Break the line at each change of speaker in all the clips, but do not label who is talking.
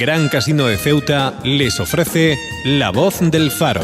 Gran Casino de Ceuta les ofrece La Voz del Faro.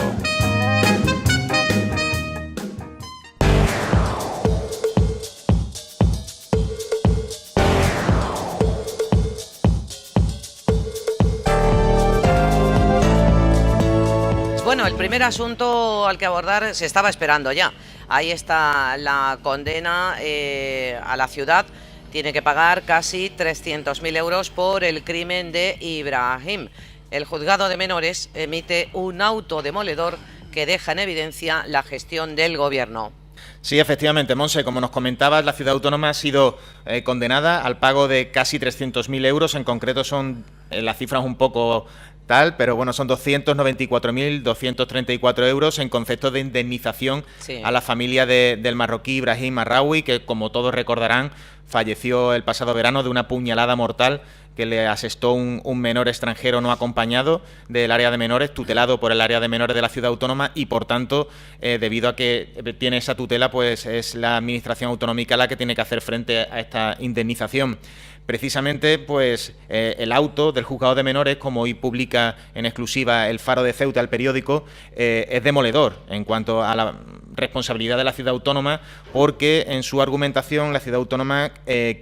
Bueno, el primer asunto al que abordar se estaba esperando ya. Ahí está la condena a la ciudad. Tiene que pagar casi 300.000 euros por el crimen de Ibrahim. El juzgado de menores emite un auto demoledor que deja en evidencia la gestión del gobierno.
Sí, efectivamente, Monse, como nos comentabas, la ciudad autónoma ha sido condenada al pago de casi 300.000 euros. En concreto son las cifras un poco tal, pero bueno, son 294.234 euros en concepto de indemnización a la familia del marroquí Ibrahim Marraoui, que, como todos recordarán, falleció el pasado verano de una puñalada mortal que le asestó un menor extranjero no acompañado del área de menores, tutelado por el área de menores de la ciudad autónoma, y por tanto, debido a que tiene esa tutela, pues es la administración autonómica la que tiene que hacer frente a esta indemnización. Precisamente, pues el auto del juzgado de menores, como hoy publica en exclusiva El Faro de Ceuta, el periódico, es demoledor en cuanto a la responsabilidad de la ciudad autónoma, porque en su argumentación la ciudad autónoma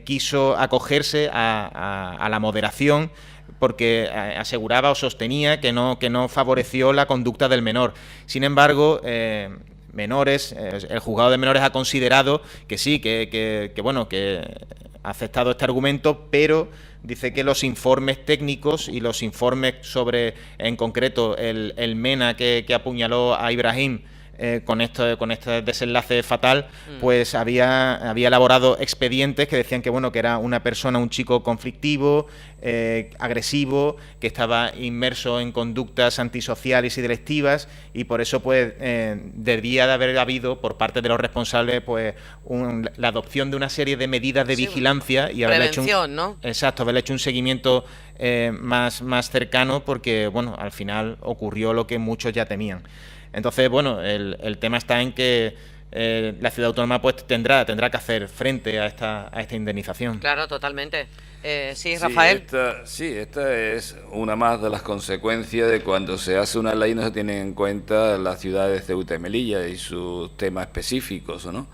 quiso acogerse a la moderación, porque aseguraba o sostenía que no favoreció la conducta del menor. Sin embargo, el juzgado de menores ha considerado que sí, que ha aceptado este argumento, pero dice que los informes técnicos y los informes sobre, en concreto, el MENA que apuñaló a Ibrahim con este desenlace fatal, pues había elaborado expedientes que decían que era una persona, un chico conflictivo, agresivo, que estaba inmerso en conductas antisociales y delictivas, y por eso pues debía de haber habido por parte de los responsables pues la adopción de una serie de medidas de vigilancia y haberle hecho haberle hecho un seguimiento más cercano, porque al final ocurrió lo que muchos ya temían. Entonces, el tema está en que la ciudad autónoma pues tendrá que hacer frente a esta indemnización.
Claro, totalmente. Sí, Rafael.
Esta es una más de las consecuencias de cuando se hace una ley no se tienen en cuenta las ciudades de Ceuta y Melilla y sus temas específicos, ¿no?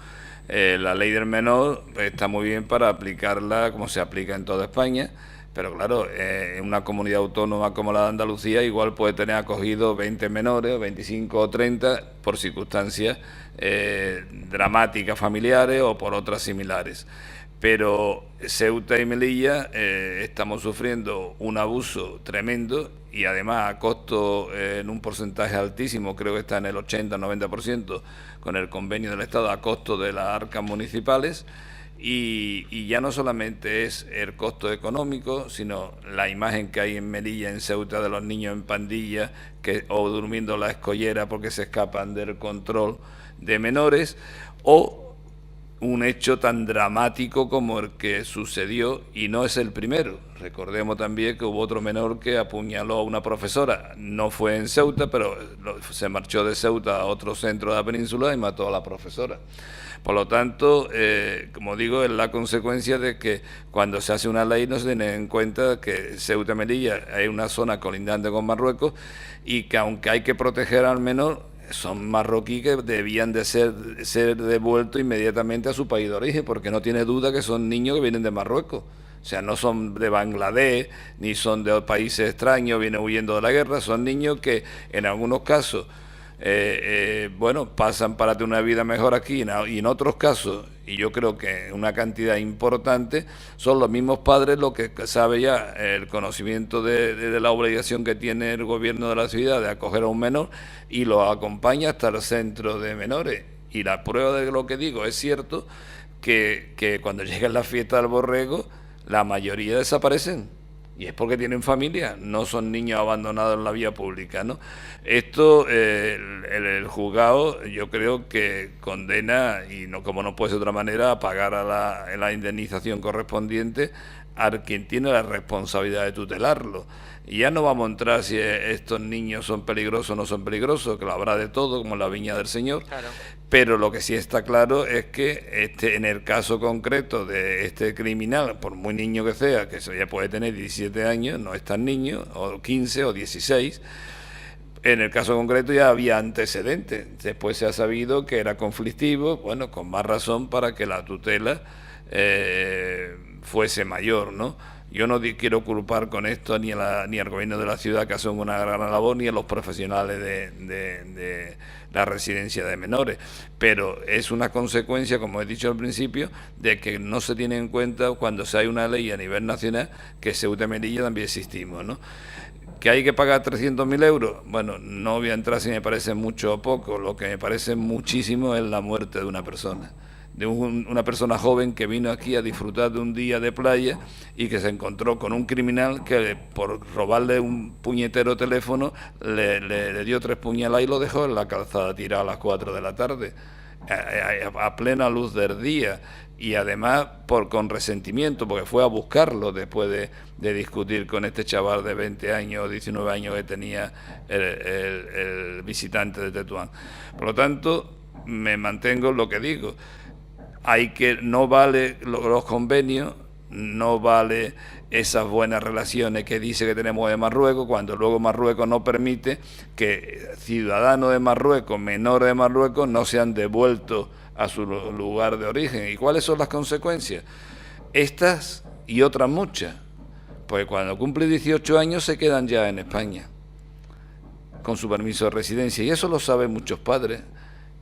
La ley del menor está muy bien para aplicarla como se aplica en toda España, pero claro, en una comunidad autónoma como la de Andalucía igual puede tener acogido 20 menores, 25 o 30 por circunstancias dramáticas familiares o por otras similares. Pero Ceuta y Melilla estamos sufriendo un abuso tremendo y además a costo en un porcentaje altísimo, creo que está en el 80-90% con el convenio del Estado, a costo de las arcas municipales. Y ya no solamente es el costo económico, sino la imagen que hay en Melilla, en Ceuta, de los niños en pandillas o durmiendo en la escollera porque se escapan del control de menores, o un hecho tan dramático como el que sucedió, y no es el primero. Recordemos también que hubo otro menor que apuñaló a una profesora. No fue en Ceuta, pero se marchó de Ceuta a otro centro de la península y mató a la profesora. Por lo tanto, como digo, es la consecuencia de que cuando se hace una ley no se tiene en cuenta que Ceuta y Melilla es una zona colindante con Marruecos y que aunque hay que proteger al menor, son marroquíes que debían de ser devueltos inmediatamente a su país de origen, porque no tiene duda que son niños que vienen de Marruecos. O sea, no son de Bangladesh, ni son de países extraños, vienen huyendo de la guerra, son niños que en algunos casos pasan para tener una vida mejor aquí, y en otros casos, y yo creo que una cantidad importante, son los mismos padres los que sabe ya el conocimiento de la obligación que tiene el gobierno de la ciudad de acoger a un menor y lo acompaña hasta el centro de menores. Y la prueba de lo que digo es cierto que cuando llega la fiesta del borrego, la mayoría desaparecen. Y es porque tienen familia, no son niños abandonados en la vía pública, ¿no? Esto, el juzgado, yo creo que condena, y no como no puede ser de otra manera, a pagar la indemnización correspondiente a quien tiene la responsabilidad de tutelarlo. Y ya no vamos a entrar si estos niños son peligrosos o no son peligrosos, que lo habrá de todo, como en la viña del Señor. Claro. Pero lo que sí está claro es que en el caso concreto de este criminal, por muy niño que sea, que ya puede tener 17 años, no es tan niño, o 15 o 16, en el caso concreto ya había antecedentes. Después se ha sabido que era conflictivo, bueno, con más razón para que la tutela fuese mayor, ¿no? Yo no quiero culpar con esto ni al gobierno de la ciudad, que hacen una gran labor, ni a los profesionales de la residencia de menores, pero es una consecuencia, como he dicho al principio, de que no se tiene en cuenta cuando se hay una ley a nivel nacional que Ceuta y Melilla también existimos, ¿no? ¿Que hay que pagar 300.000 euros? Bueno, no voy a entrar si me parece mucho o poco. Lo que me parece muchísimo es la muerte de una persona. De una persona joven que vino aquí a disfrutar de un día de playa y que se encontró con un criminal que por robarle un puñetero teléfono le dio 3 puñaladas y lo dejó en la calzada tirado a las 4 de la tarde, a plena luz del día. Y además con resentimiento, porque fue a buscarlo después de discutir con este chaval de 20 años o 19 años que tenía el visitante de Tetuán. Por lo tanto, me mantengo en lo que digo. No vale los convenios, no vale esas buenas relaciones que dice que tenemos de Marruecos, cuando luego Marruecos no permite que ciudadanos de Marruecos, menores de Marruecos, no sean devueltos a su lugar de origen. ¿Y cuáles son las consecuencias? Estas y otras muchas. Pues cuando cumple 18 años se quedan ya en España, con su permiso de residencia. Y eso lo saben muchos padres.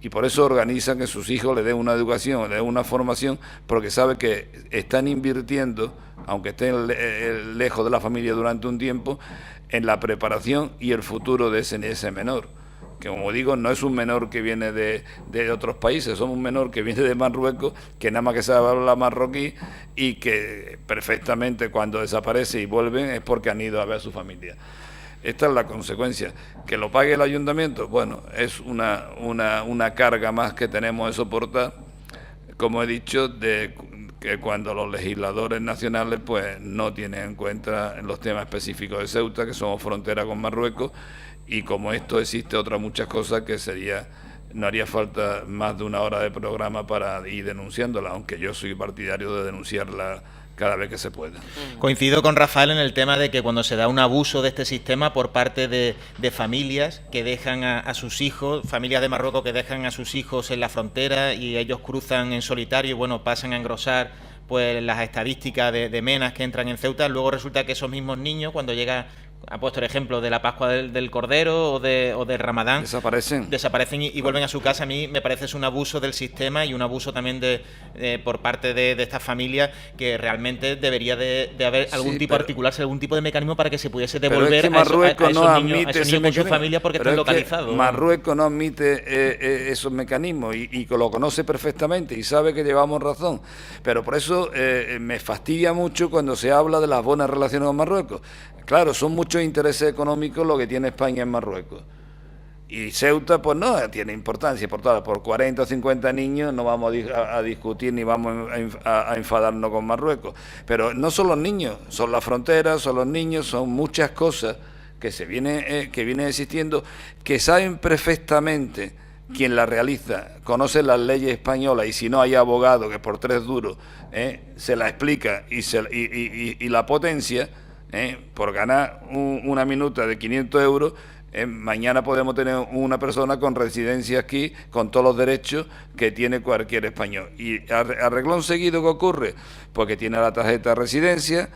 Y por eso organizan que sus hijos le den una educación, le den una formación, porque saben que están invirtiendo, aunque estén lejos de la familia durante un tiempo, en la preparación y el futuro de ese menor. Que, como digo, no es un menor que viene de otros países, somos un menor que viene de Marruecos, que nada más que sabe hablar marroquí y que perfectamente cuando desaparece y vuelven es porque han ido a ver a su familia. Esta es la consecuencia. ¿Que lo pague el ayuntamiento? Bueno, es una carga más que tenemos de soportar, como he dicho, de que cuando los legisladores nacionales pues no tienen en cuenta los temas específicos de Ceuta, que somos frontera con Marruecos, y como esto existe otras muchas cosas que no haría falta más de una hora de programa para ir denunciándola, aunque yo soy partidario de denunciarla cada vez que se pueda.
Coincido con Rafael en el tema de que cuando se da un abuso de este sistema por parte de familias que dejan a sus hijos, familias de Marruecos que dejan a sus hijos en la frontera y ellos cruzan en solitario y bueno, pasan a engrosar pues las estadísticas de menas que entran en Ceuta, luego resulta que esos mismos niños cuando llega, ha puesto el ejemplo de la Pascua del Cordero o del Ramadán, desaparecen y vuelven a su casa. A mí me parece es un abuso del sistema y un abuso también por parte de estas familias, que realmente debería de haber algún tipo de articularse, algún tipo de mecanismo para que se pudiese devolver a esos niños con su familia porque están localizados.
Marruecos no admite esos mecanismos y lo conoce perfectamente y sabe que llevamos razón, pero por eso me fastidia mucho cuando se habla de las buenas relaciones con Marruecos. Claro, son muchos intereses económicos lo que tiene España en Marruecos. Y Ceuta, pues no tiene importancia. Por 40 o 50 niños no vamos a discutir ni vamos a enfadarnos con Marruecos. Pero no son los niños, son las fronteras, son los niños, son muchas cosas que vienen existiendo, que saben perfectamente quien la realiza, conoce las leyes españolas y si no hay abogado que por 3 duros se la explica y la potencia. Por ganar una minuta de 500 euros, mañana podemos tener una persona con residencia aquí, con todos los derechos que tiene cualquier español. Y a reglón seguido, ¿qué ocurre? Porque tiene la tarjeta de residencia,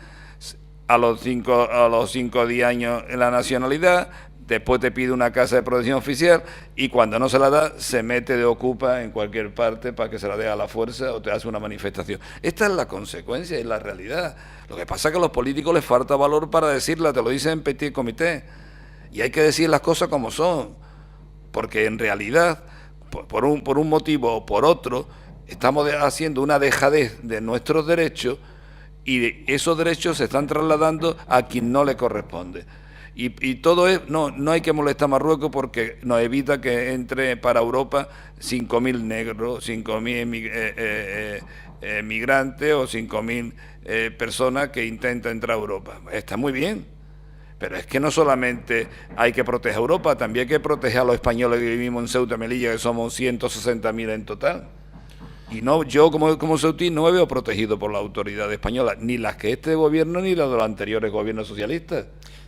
a los 5 o 10 años en la nacionalidad, después te pide una casa de protección oficial y cuando no se la da, se mete de ocupa en cualquier parte para que se la dé a la fuerza o te hace una manifestación. Esta es la consecuencia y la realidad. Lo que pasa es que a los políticos les falta valor para decirla, te lo dicen en petit comité. Y hay que decir las cosas como son, porque en realidad, por un motivo o por otro, estamos haciendo una dejadez de nuestros derechos y esos derechos se están trasladando a quien no le corresponde. Y todo es, no hay que molestar a Marruecos porque nos evita que entre para Europa 5.000 negros, 5.000 migrantes o 5.000 personas que intentan entrar a Europa. Está muy bien, pero es que no solamente hay que proteger a Europa, también hay que proteger a los españoles que vivimos en Ceuta y Melilla, que somos 160.000 en total. Y no, yo como ceutí no me veo protegido por la autoridad española, ni las que este gobierno ni las de los anteriores gobiernos socialistas.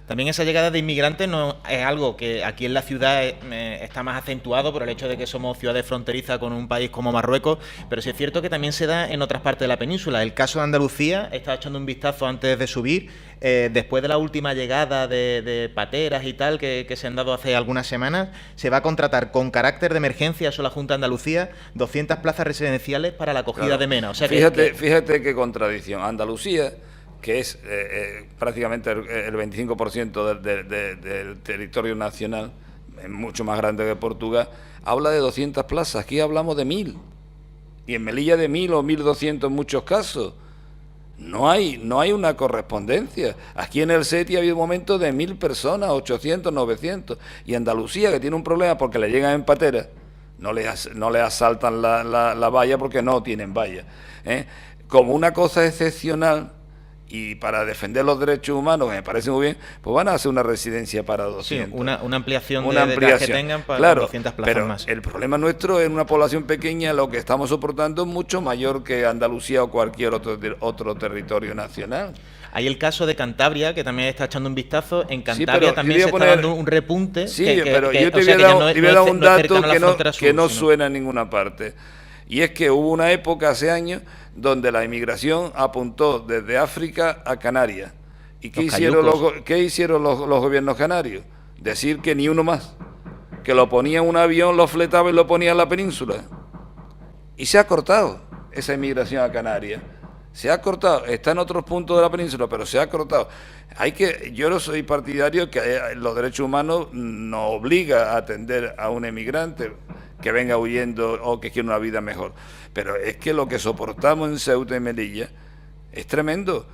También esa llegada de inmigrantes no es algo que aquí en la ciudad está más acentuado por el hecho de que somos ciudades fronterizas con un país como Marruecos, pero sí es cierto que también se da en otras partes de la península. El caso de Andalucía, estaba echando un vistazo antes de subir, después de la última llegada de pateras y tal que se han dado hace algunas semanas, se va a contratar con carácter de emergencia, eso la Junta de Andalucía, 200 plazas residenciales para la acogida de MENA. O sea,
fíjate qué contradicción. Andalucía, que es prácticamente el 25% del territorio nacional, es mucho más grande que Portugal, habla de 200 plazas, aquí hablamos de 1.000, y en Melilla de 1.000 o 1.200 en muchos casos. No hay una correspondencia. Aquí en el SETI ha habido momentos de 1.000 personas, 800, 900, y Andalucía, que tiene un problema porque le llegan en patera, no le asaltan la valla porque no tienen valla, como una cosa excepcional. Y para defender los derechos humanos, que me parece muy bien, pues van a hacer una residencia para 200.
Sí, una ampliación de las que tengan para, claro, 200 plazas
pero
más.
El problema nuestro en una población pequeña, lo que estamos soportando es mucho mayor que Andalucía o cualquier otro territorio nacional.
Hay el caso de Cantabria, que también está echando un vistazo. En Cantabria también se está dando un repunte.
Sí, pero yo te voy a dar un dato que no suena en ninguna parte. Y es que hubo una época hace años donde la inmigración apuntó desde África a Canarias. ¿Y qué hicieron los gobiernos canarios? Decir que ni uno más. Que lo ponía en un avión, lo fletaba y lo ponía en la península. Y se ha cortado esa inmigración a Canarias. Se ha cortado, está en otros puntos de la península, pero se ha cortado. Yo no soy partidario que los derechos humanos nos obliga a atender a un emigrante que venga huyendo o que quiera una vida mejor. Pero es que lo que soportamos en Ceuta y Melilla es tremendo,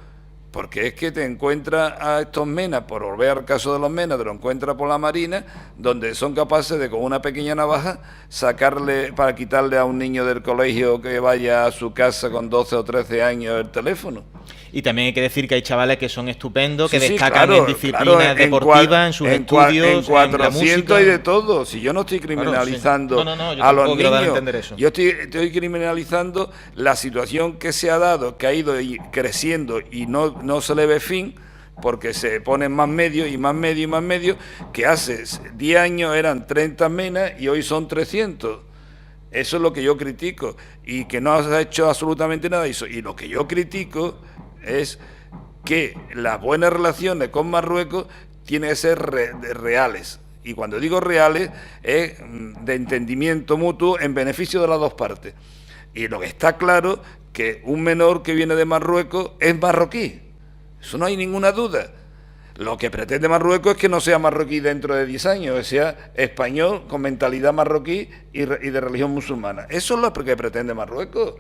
porque es que te encuentras a estos menas, por volver al caso de los menas, te lo encuentras por la Marina, donde son capaces de con una pequeña navaja sacarle, para quitarle a un niño del colegio que vaya a su casa con 12 o 13 años el teléfono.
Y también hay que decir que hay chavales que son estupendos, que destacan en disciplinas deportivas, en sus estudios,
en 400 y de todo. Si yo no estoy criminalizando a los niños, yo estoy criminalizando la situación que se ha dado, que ha ido creciendo y no se le ve fin, porque se ponen más medios y más medios y más medios, que hace 10 años eran 30 menas y hoy son 300. Eso es lo que yo critico, y que no se ha hecho absolutamente nada. Y lo que yo critico es que las buenas relaciones con Marruecos tienen que ser reales. Y cuando digo reales, es de entendimiento mutuo en beneficio de las dos partes. Y lo que está claro, que un menor que viene de Marruecos es marroquí. Eso no hay ninguna duda. Lo que pretende Marruecos es que no sea marroquí dentro de 10 años, que sea español con mentalidad marroquí y de religión musulmana. Eso es lo que pretende Marruecos.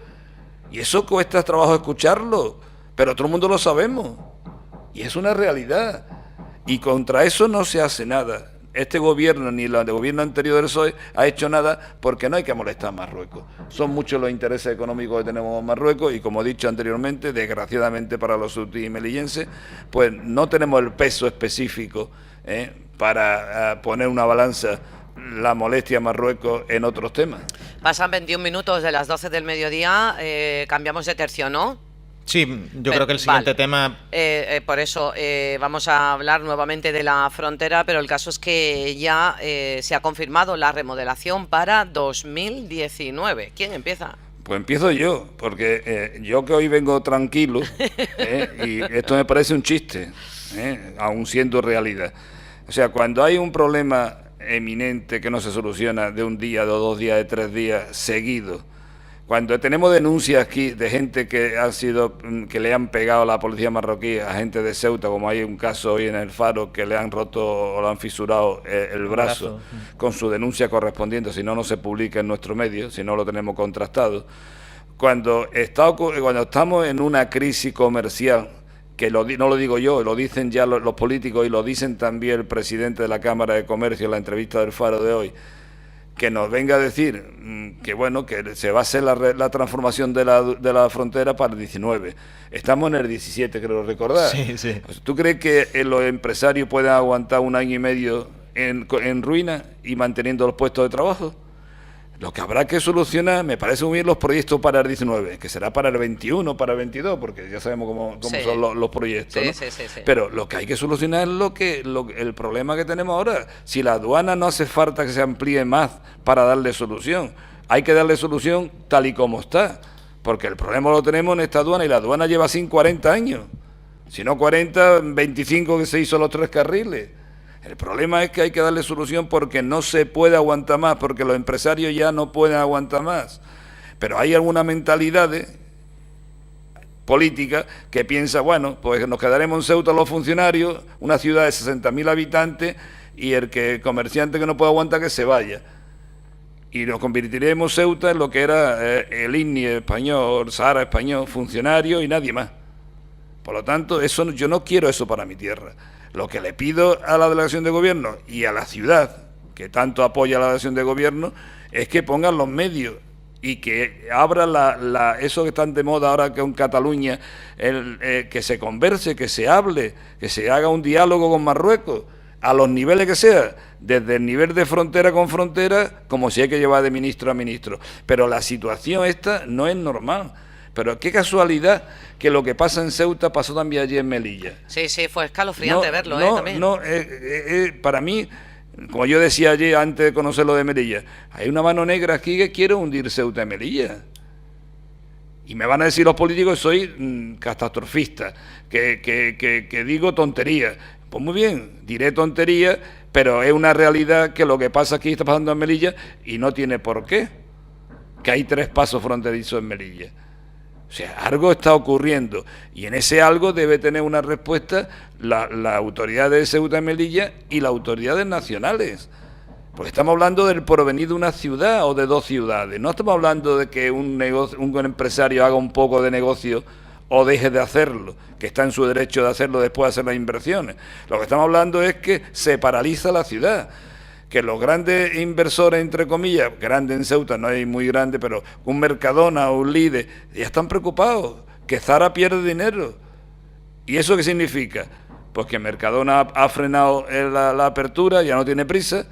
Y eso cuesta trabajo escucharlo, pero todo el mundo lo sabemos. Y es una realidad. Y contra eso no se hace nada. Este gobierno ni el gobierno anterior del PSOE ha hecho nada, porque no hay que molestar a Marruecos. Son muchos los intereses económicos que tenemos en Marruecos, y como he dicho anteriormente, desgraciadamente para los ceutí y melillenses, pues no tenemos el peso específico para poner una balanza la molestia a Marruecos en otros temas.
Pasan 21 minutos de las 12 del mediodía, cambiamos de tercio, ¿no?
Sí, yo creo que el siguiente tema...
por eso vamos a hablar nuevamente de la frontera, pero el caso es que ya se ha confirmado la remodelación para 2019. ¿Quién empieza?
Pues empiezo yo, porque yo que hoy vengo tranquilo, y esto me parece un chiste, aún siendo realidad. O sea, cuando hay un problema eminente que no se soluciona de un día, de 2 días, de 3 días seguidos, cuando tenemos denuncias aquí de gente que le han pegado a la policía marroquí, a gente de Ceuta, como hay un caso hoy en el Faro, que le han roto o le han fisurado el brazo, con su denuncia correspondiente, si no, no se publica en nuestro medio, si no lo tenemos contrastado. Cuando estamos en una crisis comercial, que no lo digo yo, lo dicen ya los políticos y lo dicen también el presidente de la Cámara de Comercio en la entrevista del Faro de hoy, que nos venga a decir que bueno, que se va a hacer la transformación de la frontera para el 19. Estamos en el 17, creo recordar.
Sí, sí.
¿Tú crees que los empresarios pueden aguantar un año y medio en ruina y manteniendo los puestos de trabajo? Lo que habrá que solucionar, me parece muy bien los proyectos para el 19, que será para el 21, para el 22, porque ya sabemos cómo son los proyectos, ¿no?
Sí.
Pero lo que hay que solucionar es el problema que tenemos ahora. Si la aduana no hace falta que se amplíe más para darle solución, hay que darle solución tal y como está, porque el problema lo tenemos en esta aduana y la aduana lleva sin 40 años. Si no 40, 25 que se hizo los 3 carriles. El problema es que hay que darle solución porque no se puede aguantar más, porque los empresarios ya no pueden aguantar más. Pero hay alguna mentalidad política que piensa, bueno, pues nos quedaremos en Ceuta los funcionarios, una ciudad de 60.000 habitantes, y el comerciante que no puede aguantar que se vaya. Y nos convertiremos Ceuta en lo que era el INNI español, Sahara español, funcionario y nadie más. Por lo tanto, yo no quiero eso para mi tierra. Lo que le pido a la delegación de gobierno y a la ciudad, que tanto apoya a la delegación de gobierno, es que pongan los medios y que abra eso que están de moda ahora que en Cataluña, que se converse, que se hable, que se haga un diálogo con Marruecos, a los niveles que sea, desde el nivel de frontera con frontera, como si hay que llevar de ministro a ministro. Pero la situación esta no es normal. Pero qué casualidad que lo que pasa en Ceuta pasó también allí en Melilla.
Sí, fue escalofriante verlo, también.
Para mí, como yo decía ayer antes de conocer lo de Melilla, hay una mano negra aquí que quiere hundir Ceuta y Melilla. Y me van a decir los políticos que soy catastrofista, que digo tonterías. Pues muy bien, diré tonterías, pero es una realidad que lo que pasa aquí está pasando en Melilla y no tiene por qué. Que hay 3 pasos fronterizos en Melilla. O sea, algo está ocurriendo y en ese algo debe tener una respuesta la autoridad de Ceuta y Melilla y las autoridades nacionales. Porque estamos hablando del porvenir de una ciudad o de 2 ciudades. No estamos hablando de que un empresario haga un poco de negocio o deje de hacerlo, que está en su derecho de hacerlo después de hacer las inversiones. Lo que estamos hablando es que se paraliza la ciudad. Que los grandes inversores, entre comillas, grandes en Ceuta, no hay muy grandes, pero un Mercadona o un Lidl, ya están preocupados, que Zara pierde dinero. ¿Y eso qué significa? Pues que Mercadona ha frenado la apertura, ya no tiene prisa,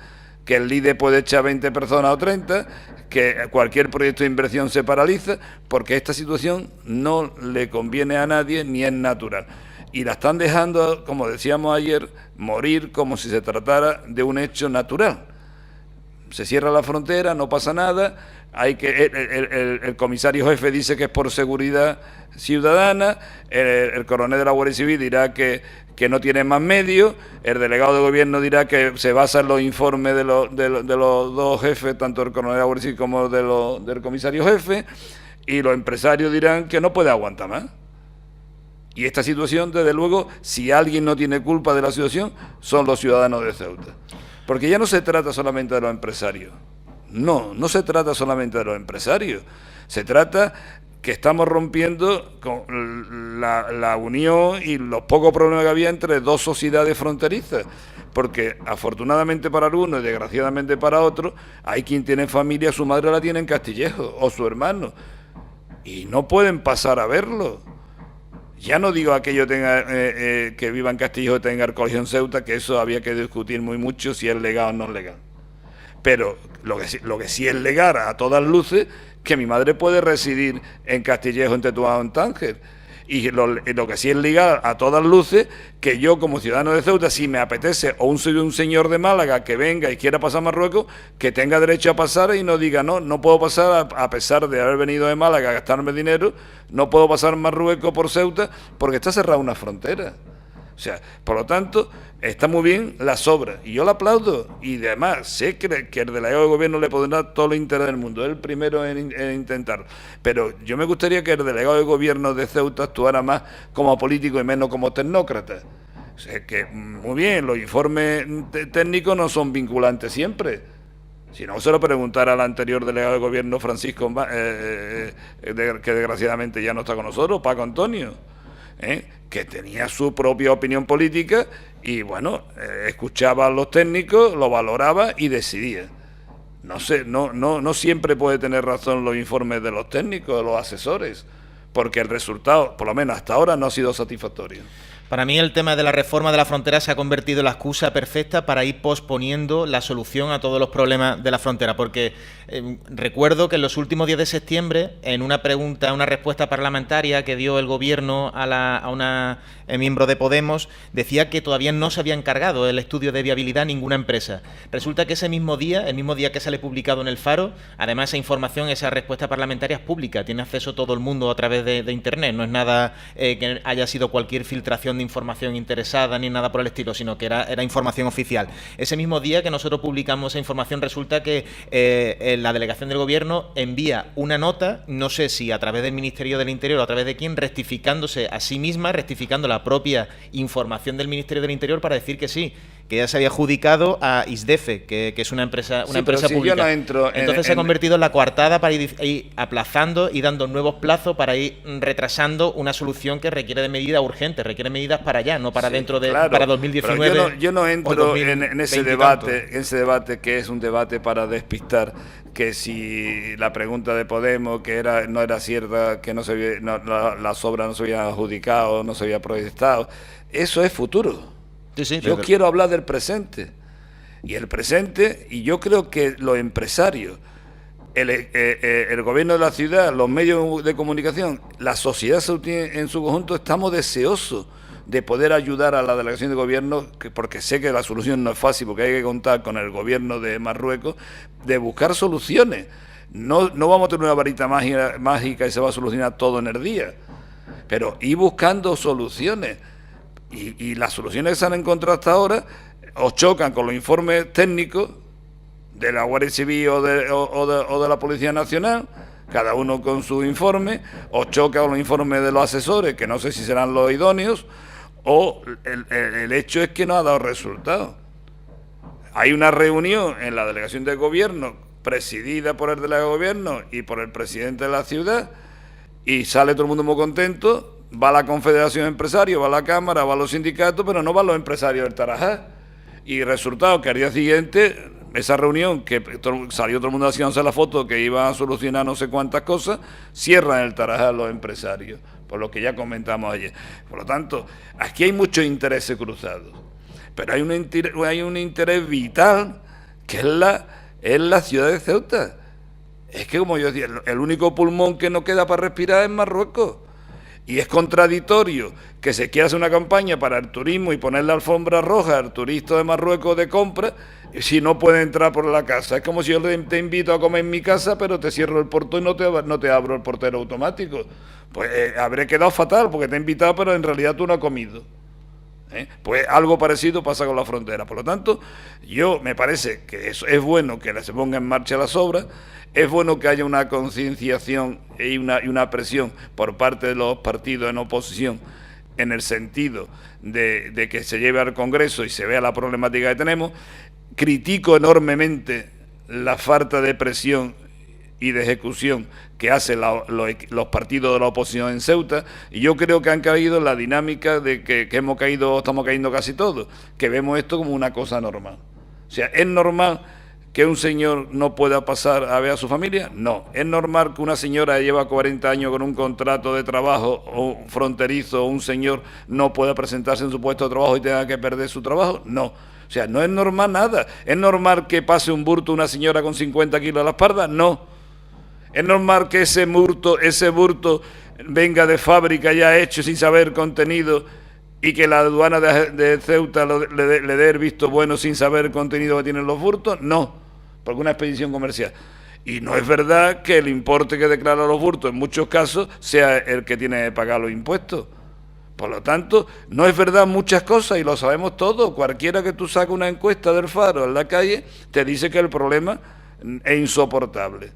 que el Lidl puede echar 20 personas o 30, que cualquier proyecto de inversión se paraliza, porque esta situación no le conviene a nadie ni es natural. Y la están dejando, como decíamos ayer, morir como si se tratara de un hecho natural. Se cierra la frontera, no pasa nada, el comisario jefe dice que es por seguridad ciudadana, el coronel de la Guardia Civil dirá que no tiene más medios, el delegado de gobierno dirá que se basa en los informes de los 2 jefes, tanto el coronel de la Guardia Civil como del comisario jefe, y los empresarios dirán que no puede aguantar más. Y esta situación, desde luego, si alguien no tiene culpa de la situación, son los ciudadanos de Ceuta. Porque ya no se trata solamente de los empresarios. No se trata solamente de los empresarios. Se trata que estamos rompiendo con la unión y los pocos problemas que había entre 2 sociedades fronterizas. Porque afortunadamente para algunos y desgraciadamente para otros, hay quien tiene familia, su madre la tiene en Castillejo o su hermano. Y no pueden pasar a verlo. Ya no digo aquello que viva en Castillejo y tenga el colegio en Ceuta, que eso había que discutir muy mucho si es legal o no es legal. Pero lo que sí es legal a todas luces, que mi madre puede residir en Castillejo, en Tetuán o en Tánger. Y lo que sí es legal a todas luces, que yo como ciudadano de Ceuta, si me apetece, o un señor de Málaga que venga y quiera pasar a Marruecos, que tenga derecho a pasar y no diga, no puedo pasar a pesar de haber venido de Málaga a gastarme dinero, no puedo pasar a Marruecos por Ceuta porque está cerrada una frontera. O sea, por lo tanto, está muy bien las obras, y yo la aplaudo, y además sé que el delegado de gobierno le pondrá todo el interés del mundo, es el primero en intentarlo, pero yo me gustaría que el delegado de gobierno de Ceuta actuara más como político y menos como tecnócrata. O sea, que muy bien, los informes técnicos no son vinculantes siempre. Si no, se lo preguntara al anterior delegado de gobierno, Francisco, que desgraciadamente ya no está con nosotros, Paco Antonio, que tenía su propia opinión política y, bueno, escuchaba a los técnicos, lo valoraba y decidía. No sé, no siempre puede tener razón los informes de los técnicos, de los asesores, porque el resultado, por lo menos hasta ahora, no ha sido satisfactorio.
Para mí el tema de la reforma de la frontera se ha convertido en la excusa perfecta para ir posponiendo la solución a todos los problemas de la frontera, porque recuerdo que en los últimos días de septiembre, en una respuesta parlamentaria que dio el Gobierno a una miembro de Podemos, decía que todavía no se había encargado el estudio de viabilidad a ninguna empresa. Resulta que el mismo día que sale publicado en El Faro, además esa información, esa respuesta parlamentaria es pública, tiene acceso todo el mundo a través de Internet, no es nada que haya sido cualquier filtración de información interesada ni nada por el estilo, sino que era información oficial. Ese mismo día que nosotros publicamos esa información, resulta que la delegación del Gobierno envía una nota, no sé si a través del Ministerio del Interior o a través de quién, rectificándose a sí misma, rectificando la propia información del Ministerio del Interior para decir que sí, que ya se había adjudicado a ISDEFE, que es una empresa pública. Entonces se ha convertido en la coartada para ir aplazando y dando nuevos plazos para ir retrasando una solución que requiere de medidas urgentes, requiere medidas para allá, no para dentro de para 2019.
Pero yo no entro en ese debate que es un debate para despistar, que si la pregunta de Podemos que no era cierta, que las obras no se habían adjudicado, no se había proyectado, eso es futuro. Sí, yo quiero hablar del presente. Y yo creo que los empresarios, el gobierno de la ciudad, los medios de comunicación, la sociedad en su conjunto, estamos deseosos de poder ayudar a la delegación de gobierno, porque sé que la solución no es fácil, porque hay que contar con el gobierno de Marruecos, de buscar soluciones. No vamos a tener una varita mágica y se va a solucionar todo en el día, pero ir buscando soluciones. Y las soluciones que se han encontrado hasta ahora os chocan con los informes técnicos de la Guardia Civil o de la Policía Nacional, cada uno con su informe, os choca con los informes de los asesores, que no sé si serán los idóneos, o el hecho es que no ha dado resultado. Hay una reunión en la delegación de gobierno, presidida por el delegado de gobierno y por el presidente de la ciudad, y sale todo el mundo muy contento. Va la Confederación de Empresarios, va la Cámara, va los sindicatos, pero no van los empresarios del Tarajá. Y resultado que al día siguiente, esa reunión, que salió todo el mundo haciéndose la foto, que iban a solucionar no sé cuántas cosas, cierran el Tarajá los empresarios, por lo que ya comentamos ayer. Por lo tanto, aquí hay muchos intereses cruzados, pero hay un interés vital, que es la ciudad de Ceuta. Es que, como yo decía, el único pulmón que no queda para respirar es Marruecos. Y es contradictorio que se quiera hacer una campaña para el turismo y poner la alfombra roja al turista de Marruecos de compra si no puede entrar por la casa. Es como si yo te invito a comer en mi casa, pero te cierro el portón y no te abro el portero automático. Pues habré quedado fatal porque te he invitado, pero en realidad tú no has comido. Pues algo parecido pasa con la frontera. Por lo tanto, me parece que es bueno que se ponga en marcha las obras. Es bueno que haya una concienciación y una presión por parte de los partidos en oposición en el sentido de que se lleve al Congreso y se vea la problemática que tenemos. Critico enormemente la falta de presión y de ejecución que hacen los partidos de la oposición en Ceuta, y yo creo que han caído en la dinámica de que estamos cayendo casi todos, que vemos esto como una cosa normal. O sea, ¿es normal que un señor no pueda pasar a ver a su familia? No. ¿Es normal que una señora que lleva 40 años con un contrato de trabajo o fronterizo, o un señor no pueda presentarse en su puesto de trabajo y tenga que perder su trabajo? No. O sea, no es normal nada. ¿Es normal que pase un burto una señora con 50 kilos a la espalda? No. ¿Es normal que ese burto venga de fábrica ya hecho sin saber contenido y que la aduana de Ceuta le dé el visto bueno sin saber el contenido que tienen los burtos? No, porque una expedición comercial. Y no es verdad que el importe que declara los burtos en muchos casos sea el que tiene que pagar los impuestos. Por lo tanto, no es verdad muchas cosas y lo sabemos todos. Cualquiera que tú saques una encuesta del Faro en la calle te dice que el problema es insoportable.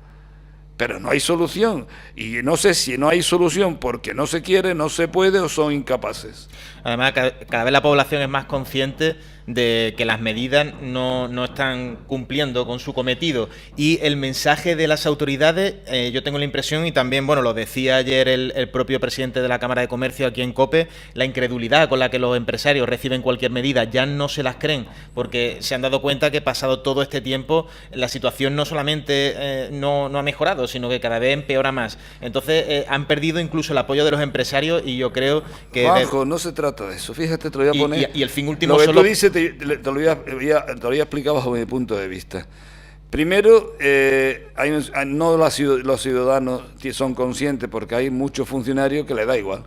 pero no hay solución. Y no sé si no hay solución porque no se quiere, no se puede o son incapaces.
Además, cada vez la población es más consciente de que las medidas no están cumpliendo con su cometido. Y el mensaje de las autoridades, yo tengo la impresión, y también, bueno, lo decía ayer el propio presidente de la Cámara de Comercio aquí en COPE, la incredulidad con la que los empresarios reciben cualquier medida, ya no se las creen, porque se han dado cuenta que pasado todo este tiempo, la situación no solamente no ha mejorado, sino que cada vez empeora más. Entonces, han perdido incluso el apoyo de los empresarios, y yo creo que...
Juanjo, no se trata de eso, fíjate, te lo voy a poner...
Y el fin último
lo que
solo...
tú dices te lo voy a explicar bajo mi punto de vista. Primero, no los ciudadanos son conscientes porque hay muchos funcionarios que les da igual.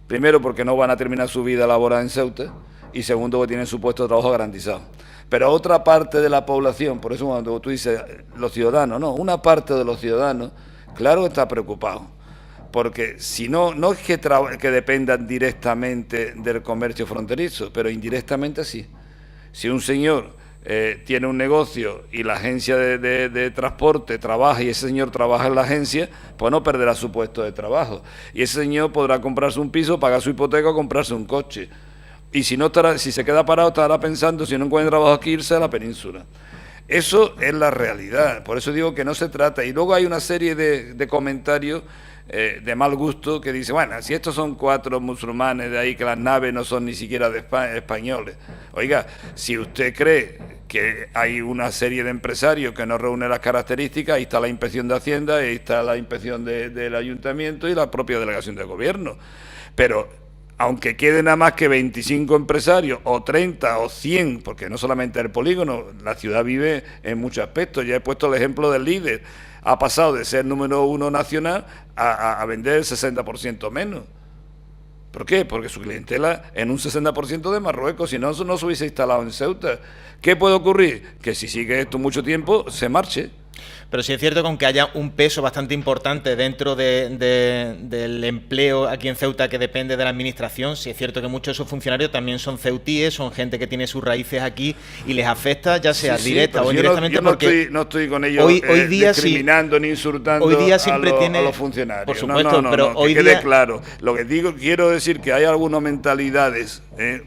Primero, porque no van a terminar su vida laboral en Ceuta, y segundo, porque tienen su puesto de trabajo garantizado. Pero otra parte de la población, por eso cuando tú dices los ciudadanos, no, una parte de los ciudadanos, claro, está preocupado. Porque si no es que dependan directamente del comercio fronterizo, pero indirectamente sí. Si un señor tiene un negocio y la agencia de transporte trabaja y ese señor trabaja en la agencia, pues no perderá su puesto de trabajo. Y ese señor podrá comprarse un piso, pagar su hipoteca o comprarse un coche. Y si se queda parado, estará pensando, si no encuentra trabajo aquí, irse a la península. Eso es la realidad. Por eso digo que no se trata. Y luego hay una serie de comentarios de mal gusto que dice, bueno, si estos son 4 musulmanes de ahí, que las naves no son ni siquiera de españoles. Oiga, si usted cree que hay una serie de empresarios que no reúnen las características, ahí está la inspección de Hacienda, ahí está la inspección del Ayuntamiento y la propia delegación de gobierno. Pero aunque queden nada más que 25 empresarios, o 30, o 100, porque no solamente el polígono, la ciudad vive en muchos aspectos. Ya he puesto el ejemplo del líder. Ha pasado de ser número 1 nacional a vender el 60% menos. ¿Por qué? Porque su clientela en un 60% de Marruecos, si no se hubiese instalado en Ceuta. ¿Qué puede ocurrir? Que si sigue esto mucho tiempo, se marche.
Pero sí es cierto que aunque haya un peso bastante importante dentro del empleo aquí en Ceuta que depende de la administración, sí es cierto que muchos de esos funcionarios también son ceutíes, son gente que tiene sus raíces aquí y les afecta ya sea directa o indirectamente.
Yo no estoy con ellos
hoy día
discriminando ni insultando
hoy día siempre
a los funcionarios.
Por supuesto,
pero hoy que quede claro. Lo que quiero decir que hay algunas mentalidades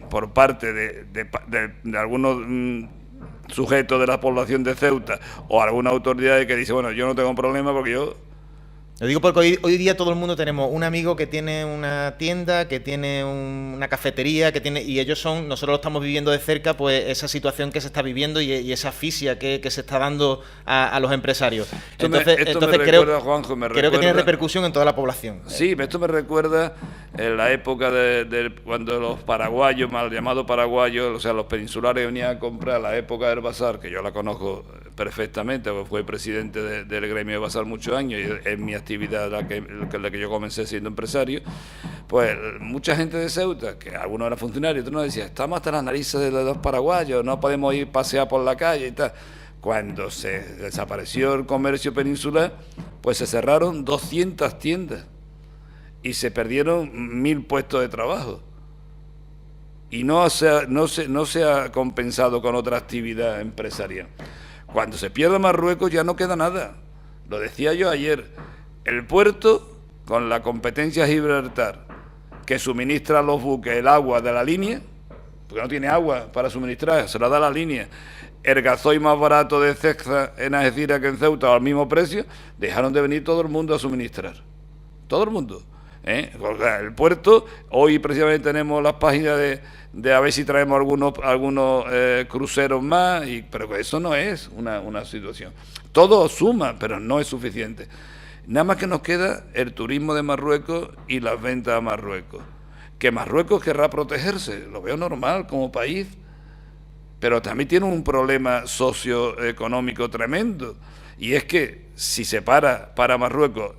por parte de algunos sujetos de la población de Ceuta o alguna autoridad que dice, bueno, yo no tengo problema porque yo...
Lo digo porque hoy día todo el mundo tenemos un amigo que tiene una tienda, que tiene una cafetería, y nosotros lo estamos viviendo de cerca, pues esa situación que se está viviendo y esa asfixia que se está dando a los empresarios. Entonces creo que tiene repercusión en toda la población.
Sí, esto me recuerda en la época de cuando los paraguayos, mal llamados paraguayos, o sea, los peninsulares venían a comprar, la época del bazar, que yo la conozco perfectamente, porque fui presidente del gremio de bazar muchos años y es mi actividad la que yo comencé siendo empresario. Pues mucha gente de Ceuta, que algunos eran funcionarios, otros nos decían, estamos hasta las narices de los paraguayos, no podemos ir pasear por la calle y tal. Cuando se desapareció el comercio peninsular, pues se cerraron 200 tiendas y se perdieron 1000 puestos de trabajo. Y no se ha compensado con otra actividad empresarial. Cuando se pierde Marruecos ya no queda nada. Lo decía yo ayer. El puerto, con la competencia Gibraltar, que suministra a los buques el agua de la línea, porque no tiene agua para suministrar, se la da la línea. El gasoil más barato de Ceuta en Algeciras que en Ceuta al mismo precio, dejaron de venir todo el mundo a suministrar. Todo el mundo. El puerto, hoy precisamente tenemos las páginas de a ver si traemos algunos cruceros más, pero eso no es una situación. Todo suma, pero no es suficiente. Nada más que nos queda el turismo de Marruecos y las ventas a Marruecos. Que Marruecos querrá protegerse, lo veo normal como país, pero también tiene un problema socioeconómico tremendo. Y es que si se para Marruecos,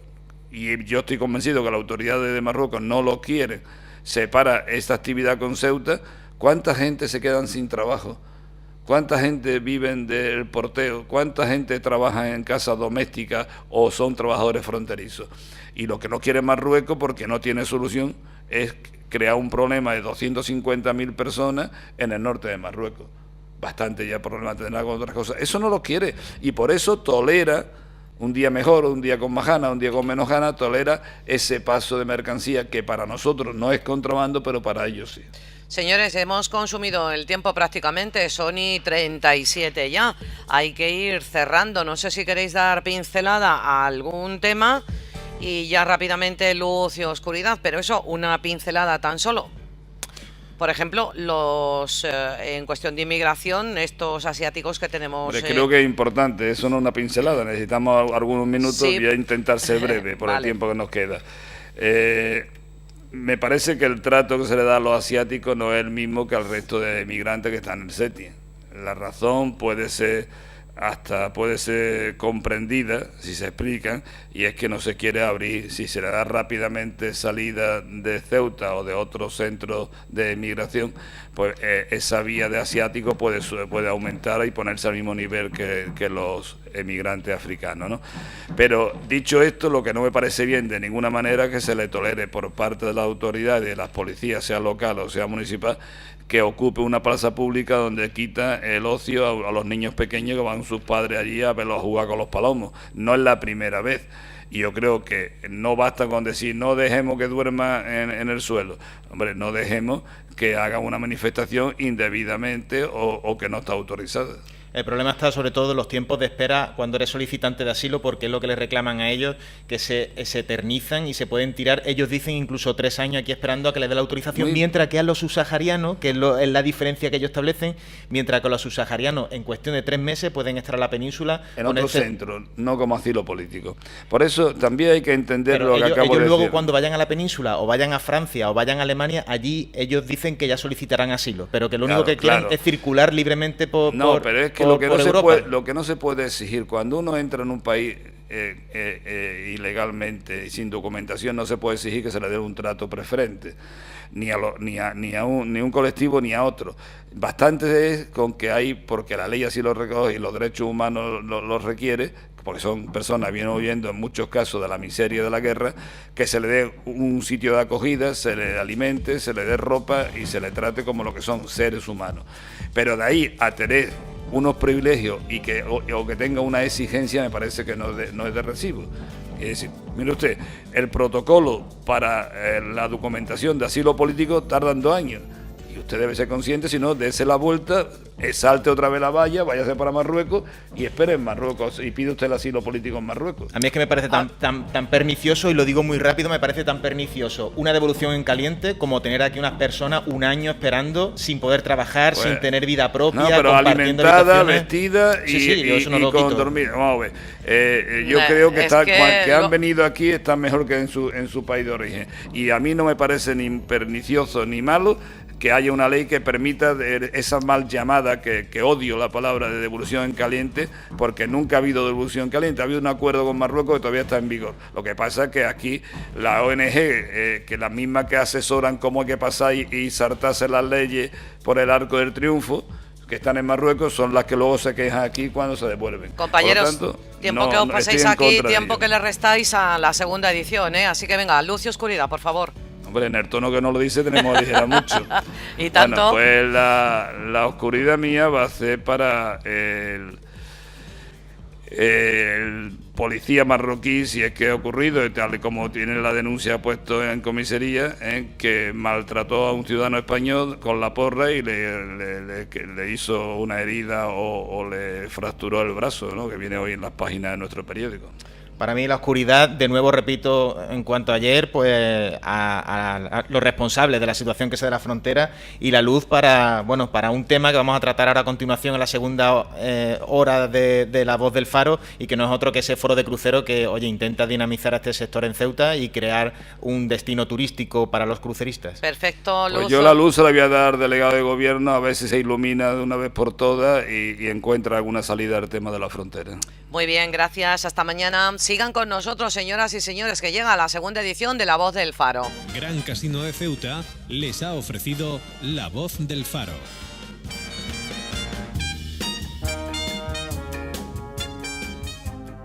y yo estoy convencido que la autoridad de Marruecos no lo quiere, se para esta actividad con Ceuta, ¿cuánta gente se quedan sin trabajo? ¿Cuánta gente viven del porteo? ¿Cuánta gente trabaja en casas domésticas o son trabajadores fronterizos? Y lo que no quiere Marruecos, porque no tiene solución, es crear un problema de 250.000 personas en el norte de Marruecos. Bastante ya problema tendrá con otras cosas. Eso no lo quiere y por eso tolera un día mejor, un día con más ganas, un día con menos ganas, tolera ese paso de mercancía que para nosotros no es contrabando, pero para ellos sí.
Señores, hemos consumido el tiempo prácticamente, son y 37 ya. Hay que ir cerrando. No sé si queréis dar pincelada a algún tema y ya rápidamente luz y oscuridad, pero eso, una pincelada tan solo. Por ejemplo, en cuestión de inmigración, estos asiáticos que tenemos...
creo que es importante, eso no es una pincelada, necesitamos algunos minutos, sí. Voy a intentar ser breve por vale. El tiempo que nos queda. Me parece que el trato que se le da a los asiáticos no es el mismo que al resto de emigrantes que están en el SETI. La razón puede ser comprendida si se explican, y es que no se quiere abrir. Si se le da rápidamente salida de Ceuta o de otros centros de emigración, pues esa vía de asiáticos puede aumentar y ponerse al mismo nivel que los emigrantes africanos, ¿no? Pero dicho esto, lo que no me parece bien de ninguna manera es que se le tolere por parte de las autoridades, de las policías, sea local o sea municipal, que ocupe una plaza pública donde quita el ocio a los niños pequeños que van sus padres allí a verlos jugar con los palomos. No es la primera vez. Y yo creo que no basta con decir no dejemos que duerma en el suelo. Hombre, no dejemos que haga una manifestación indebidamente o que no está autorizada.
El problema está sobre todo en los tiempos de espera cuando eres solicitante de asilo, porque es lo que les reclaman a ellos, que se eternizan y se pueden tirar. Ellos dicen incluso 3 años aquí esperando a que les dé la autorización, mientras que a los subsaharianos, que es la diferencia que ellos establecen, mientras que a los subsaharianos en cuestión de 3 meses pueden estar a la península.
En otro centro, no como asilo político. Por eso también hay que entender lo que acabo de decir.
Ellos luego cuando vayan a la península o vayan a Francia o vayan a Alemania, allí ellos dicen que ya solicitarán asilo, pero que lo único que quieren es circular libremente por
pero es que lo que no se puede exigir cuando uno entra en un país ilegalmente y sin documentación, no se puede exigir que se le dé un trato preferente ni a un colectivo ni a otro. Bastante es con que hay, porque la ley así lo recoge y los derechos humanos lo requiere, porque son personas, vienen huyendo en muchos casos de la miseria de la guerra, que se le dé un sitio de acogida, se le alimente, se le dé ropa y se le trate como lo que son seres humanos. Pero de ahí a tener unos privilegios y que tenga una exigencia, me parece que no es de recibo. Es decir, mire usted, el protocolo para la documentación de asilo político tardan 2 años. Y usted debe ser consciente, si no, dése la vuelta, salte otra vez la valla, váyase para Marruecos y espere en Marruecos y pide usted el asilo político en Marruecos.
A mí es que me parece tan pernicioso, y lo digo muy rápido, me parece tan pernicioso una devolución en caliente como tener aquí unas personas 1 año esperando sin poder trabajar, sin tener vida propia,
no, pero alimentada, vestida y con dormir. Vamos a ver, yo creo que han venido aquí están mejor que en su país de origen. Y a mí no me parece ni pernicioso ni malo que haya una ley que permita esa mal llamada, que odio la palabra de devolución en caliente, porque nunca ha habido devolución en caliente. Ha habido un acuerdo con Marruecos que todavía está en vigor. Lo que pasa es que aquí la ONG, que las mismas que asesoran cómo hay que pasar y saltarse las leyes por el arco del triunfo, que están en Marruecos, son las que luego se quejan aquí cuando se devuelven.
Compañeros, por lo tanto, tiempo que os paséis aquí, tiempo que le restáis a la segunda edición, ¿eh? Así que venga, luz y oscuridad, por favor.
Hombre, en el tono que no lo dice tenemos que decir mucho.
¿Y tanto?
Bueno, pues la oscuridad mía va a ser para el policía marroquí, si es que ha ocurrido, tal y como tiene la denuncia puesto en comisaría, que maltrató a un ciudadano español con la porra y le hizo una herida o le fracturó el brazo, ¿no? Que viene hoy en las páginas de nuestro periódico.
Para mí la oscuridad, de nuevo repito, en cuanto a ayer, pues a los responsables de la situación que se da en la frontera, y la luz para un tema que vamos a tratar ahora a continuación en la segunda hora de La Voz del Faro, y que no es otro que ese foro de crucero que, intenta dinamizar a este sector en Ceuta y crear un destino turístico para los cruceristas.
Perfecto, Luz.
Pues yo la luz se la voy a dar, delegado de gobierno, a ver si se ilumina de una vez por todas y encuentra alguna salida al tema de la frontera.
Muy bien, gracias. Hasta mañana. Sigan con nosotros, señoras y señores, que llega la segunda edición de La Voz del Faro.
Gran Casino de Ceuta les ha ofrecido La Voz del Faro.